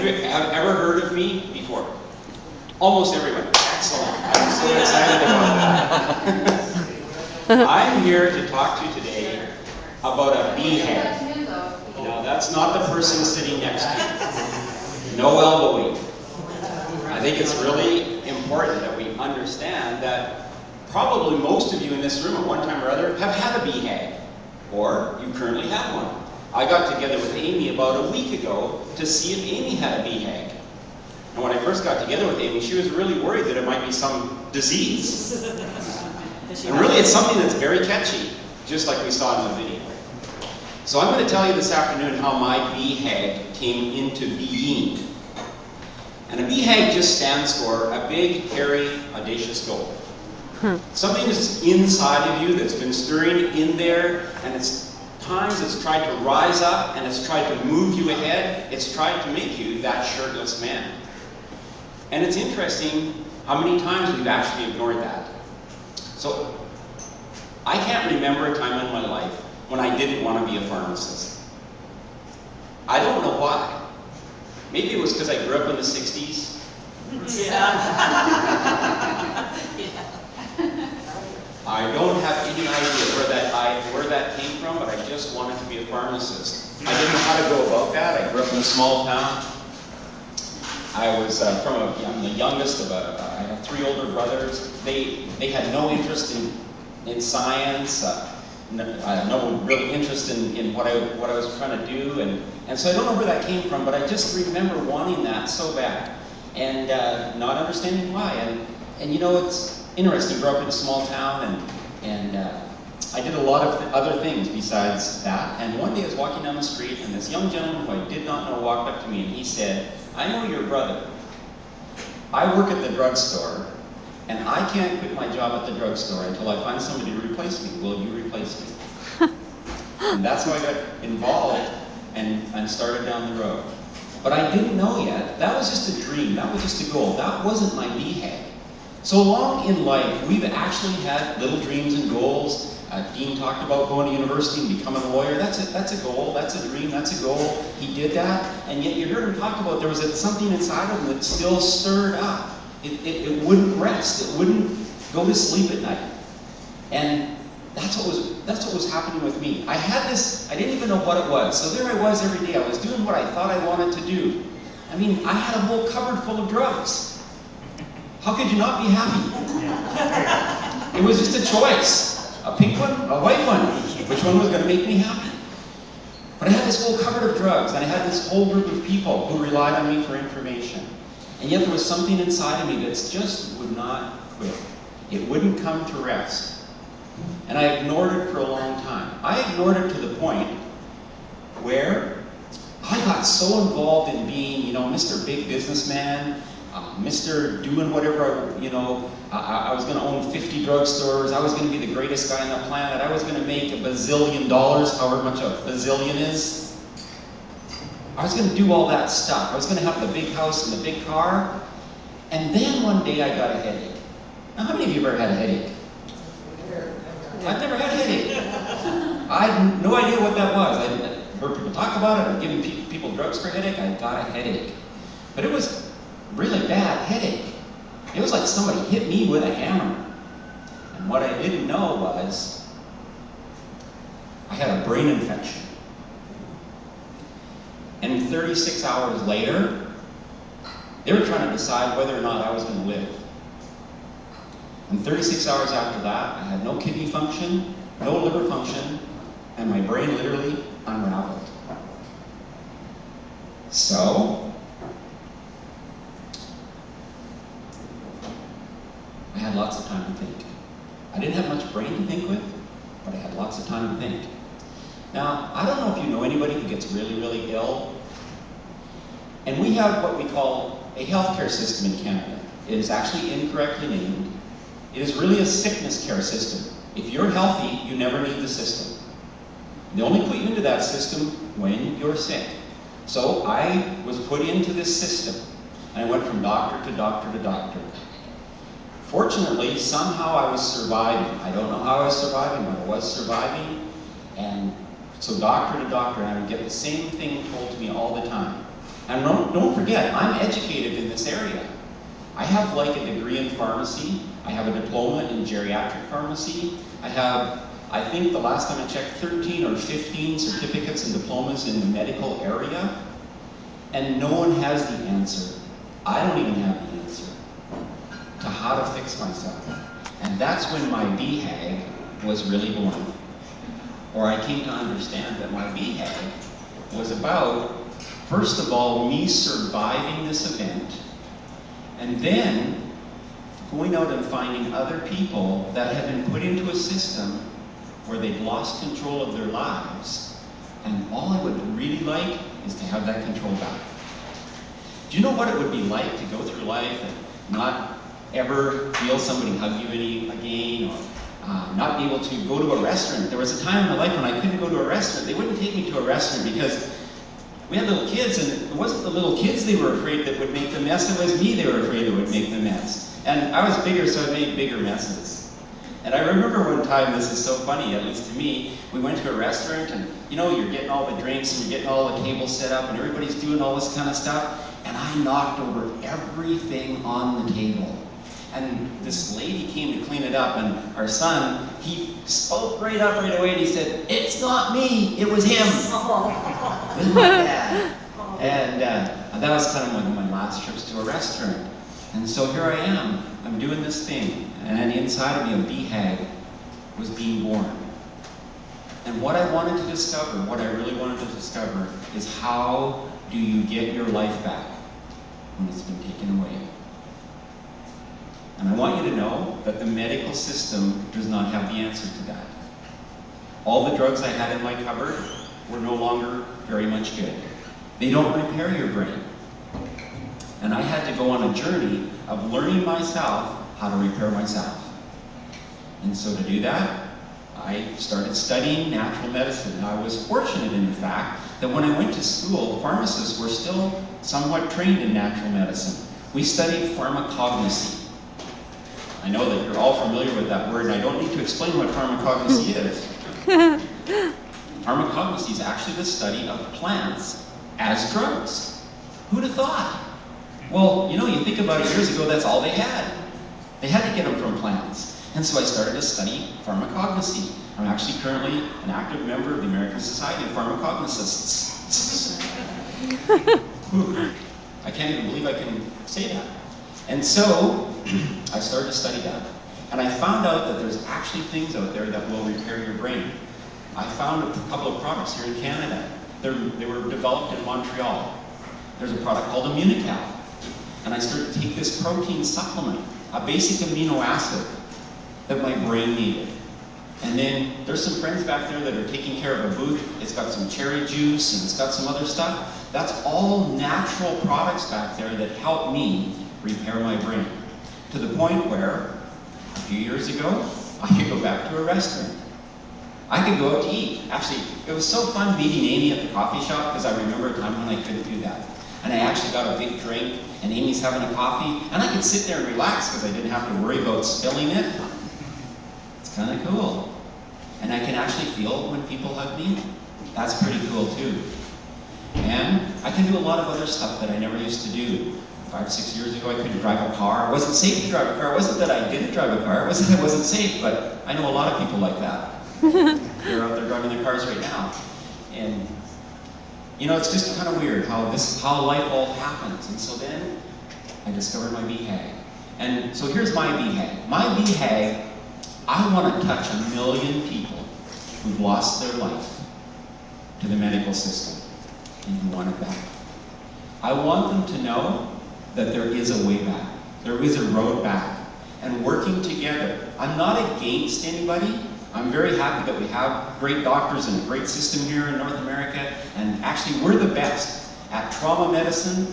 you have ever heard of me before? Almost everyone. Excellent. I'm so excited about that. I'm here to talk to you today about a BHAG. Now, that's not the person sitting next to you. No elbowing. I think it's really important that we understand that probably most of you in this room at one time or other have had a BHAG, or you currently have one. I got together with Amy about a week ago to see if Amy had a BHAG. And when I first got together with Amy, she was really worried that it might be some disease. And really, it's something that's very catchy, just like we saw in the video. So I'm going to tell you this afternoon how my BHAG came into being. And a BHAG just stands for a big, hairy, audacious goal. Something that's inside of you that's been stirring in there, and it's times it's tried to rise up and it's tried to move you ahead. It's tried to make you that shirtless man. And it's interesting how many times we've actually ignored that. So I can't remember a time in my life when I didn't want to be a pharmacist. I don't know why. Maybe it was because I grew up in the 60s. I don't have any idea where that came from, but I just wanted to be a pharmacist. I didn't know how to go about that. I grew up in a small town. I was I'm the youngest of I have 3 older brothers. They had no interest in science, no real interest in what I was trying to do, and so I don't know where that came from, but I just remember wanting that so bad, and not understanding why. And you know, it's interesting. Grew up in a small town, and I did a lot of other things besides that. And one day I was walking down the street, and this young gentleman who I did not know walked up to me, and he said, "I know your brother. I work at the drugstore, and I can't quit my job at the drugstore until I find somebody to replace me. Will you replace me?" And that's how I got involved and started down the road. But I didn't know yet. That was just a dream. That was just a goal. That wasn't my BHAG. So long in life, we've actually had little dreams and goals. Dean talked about going to university and becoming a lawyer. That's a goal, that's a dream, that's a goal. He did that, and yet you heard him talk about there was something inside of him that still stirred up. It wouldn't rest. It wouldn't go to sleep at night. And that's what was happening with me. I had this, I didn't even know what it was. So there I was every day. I was doing what I thought I wanted to do. I mean, I had a whole cupboard full of drugs. How could you not be happy? It was just a choice. A pink one, a white one. Which one was going to make me happy? But I had this whole cupboard of drugs, and I had this whole group of people who relied on me for information. And yet there was something inside of me that just would not quit. It wouldn't come to rest. And I ignored it for a long time. I ignored it to the point where I got so involved in being, you know, Mr. Big Businessman, Mr. Doing whatever, I was going to own 50 drugstores. I was going to be the greatest guy on the planet. I was going to make $1 bazillion, however much a bazillion is. I was going to do all that stuff. I was going to have the big house and the big car. And then one day I got a headache. Now, how many of you have ever had a headache? I've never had a headache. I had no idea what that was. I heard people talk about it. I've given people drugs for a headache. I got a headache. But it was really bad headache. It was like somebody hit me with a hammer. And what I didn't know was I had a brain infection. And 36 hours later, they were trying to decide whether or not I was going to live. And 36 hours after that, I had no kidney function, no liver function, and my brain literally unraveled. So I had lots of time to think. I didn't have much brain to think with, but I had lots of time to think. Now, I don't know if you know anybody who gets really, really ill. And we have what we call a healthcare system in Canada. It is actually incorrectly named. It is really a sickness care system. If you're healthy, you never need the system. They only put you into that system when you're sick. So I was put into this system. And I went from doctor to doctor to doctor. Fortunately, somehow I was surviving. I don't know how I was surviving, but I was surviving. And so doctor to doctor, and I would get the same thing told to me all the time. And don't forget, I'm educated in this area. I have like a degree in pharmacy. I have a diploma in geriatric pharmacy. I have, I think the last time I checked, 13 or 15 certificates and diplomas in the medical area. And no one has the answer. I don't even have the answer to how to fix myself. And that's when my BHAG was really born. Or I came to understand that my BHAG was about, first of all, me surviving this event, and then going out and finding other people that have been put into a system where they've lost control of their lives, and all I would really like is to have that control back. Do you know what it would be like to go through life and not ever feel somebody hug you again, or not be able to go to a restaurant? There was a time in my life when I couldn't go to a restaurant. They wouldn't take me to a restaurant because we had little kids, and it wasn't the little kids they were afraid that would make the mess, it was me they were afraid that would make the mess. And I was bigger, so I made bigger messes. And I remember one time, this is so funny, at least to me, we went to a restaurant, and you know, you're getting all the drinks, and you're getting all the tables set up, and everybody's doing all this kind of stuff, and I knocked over everything on the table. And this lady came to clean it up, and our son, he spoke right up right away, and he said, "It's not me, it was him." It was my dad. And that was kind of one of my last trips to a restaurant. And so here I am, I'm doing this thing, and inside of me a BHAG was being born. And what I wanted to discover, what I really wanted to discover, is how do you get your life back when it's been taken away? And I want you to know that the medical system does not have the answer to that. All the drugs I had in my cupboard were no longer very much good. They don't repair your brain. And I had to go on a journey of learning myself how to repair myself. And so to do that, I started studying natural medicine. And I was fortunate in the fact that when I went to school, pharmacists were still somewhat trained in natural medicine. We studied pharmacognosy. I know that you're all familiar with that word, and I don't need to explain what pharmacognosy is. Pharmacognosy is actually the study of plants as drugs. Who'd have thought? Well, you know, you think about it, years ago, that's all they had. They had to get them from plants. And so I started to study pharmacognosy. I'm actually currently an active member of the American Society of Pharmacognosists. I can't even believe I can say that. And so I started to study that. And I found out that there's actually things out there that will repair your brain. I found a couple of products here in Canada. They were developed in Montreal. There's a product called Immunical. And I started to take this protein supplement, a basic amino acid that my brain needed. And then there's some friends back there that are taking care of a booth. It's got some cherry juice and it's got some other stuff. That's all natural products back there that help me repair my brain. To the point where, a few years ago, I could go back to a restaurant. I could go out to eat. Actually, it was so fun meeting Amy at the coffee shop because I remember a time when I couldn't do that. And I actually got a big drink, and Amy's having a coffee, and I could sit there and relax because I didn't have to worry about spilling it. It's kind of cool. And I can actually feel when people hug me. That's pretty cool too. And I can do a lot of other stuff that I never used to do. 5, 6 years ago, I couldn't drive a car. It wasn't safe to drive a car. It wasn't that I didn't drive a car. It wasn't that it wasn't safe, but I know a lot of people like that. They're out there driving their cars right now. And you know, it's just kind of weird how life all happens. And so then I discovered my BHAG. And so here's my BHAG. My BHAG, I want to touch 1 million people who've lost their life to the medical system and who want it back. I want them to know that there is a way back. There is a road back. And working together. I'm not against anybody. I'm very happy that we have great doctors and a great system here in North America, and actually we're the best at trauma medicine,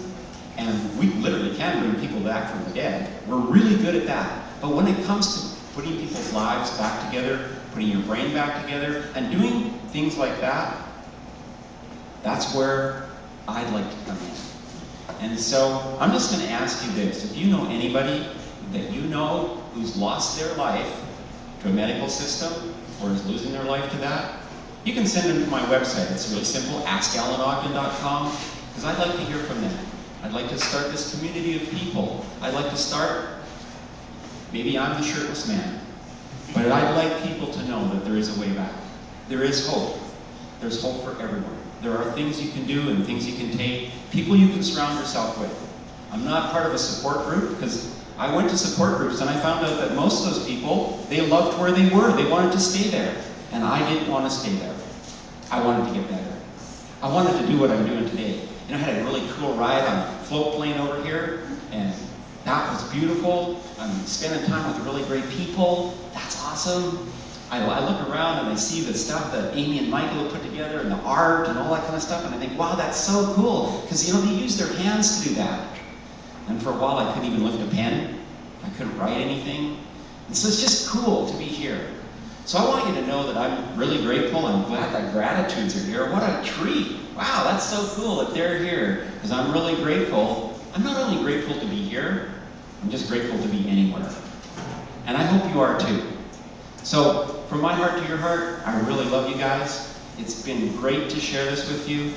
and we literally can bring people back from the dead. We're really good at that. But when it comes to putting people's lives back together, putting your brain back together, and doing things like that, that's where I'd like to come in. And so I'm just going to ask you this. If you know anybody that you know who's lost their life to a medical system, or is losing their life to that, you can send them to my website. It's really simple, askalanogden.com. because I'd like to hear from them. I'd like to start this community of people. I'd like to start, maybe I'm the shirtless man, but I'd like people to know that there is a way back. There is hope. There's hope for everyone. There are things you can do and things you can take, people you can surround yourself with. I'm not part of a support group, because I went to support groups and I found out that most of those people, they loved where they were. They wanted to stay there. And I didn't want to stay there. I wanted to get better. I wanted to do what I'm doing today. I had a really cool ride on a float plane over here, and that was beautiful. I'm spending time with really great people. That's awesome. I look around and I see the stuff that Amy and Michael have put together, and the art and all that kind of stuff, and I think, wow, that's so cool. Because, they use their hands to do that. And for a while, I couldn't even lift a pen. I couldn't write anything. And so it's just cool to be here. So I want you to know that I'm really grateful. I'm glad that Gratitudes are here. What a treat. Wow, that's so cool that they're here. Because I'm really grateful. I'm not only grateful to be here, I'm just grateful to be anywhere. And I hope you are too. So, from my heart to your heart, I really love you guys. It's been great to share this with you.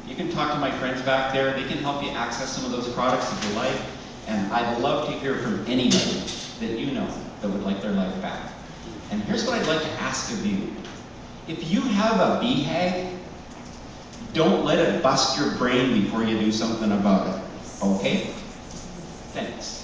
You can talk to my friends back there. They can help you access some of those products if you like. And I'd love to hear from anybody that you know that would like their life back. And here's what I'd like to ask of you. If you have a BHAG, don't let it bust your brain before you do something about it. Okay? Thanks.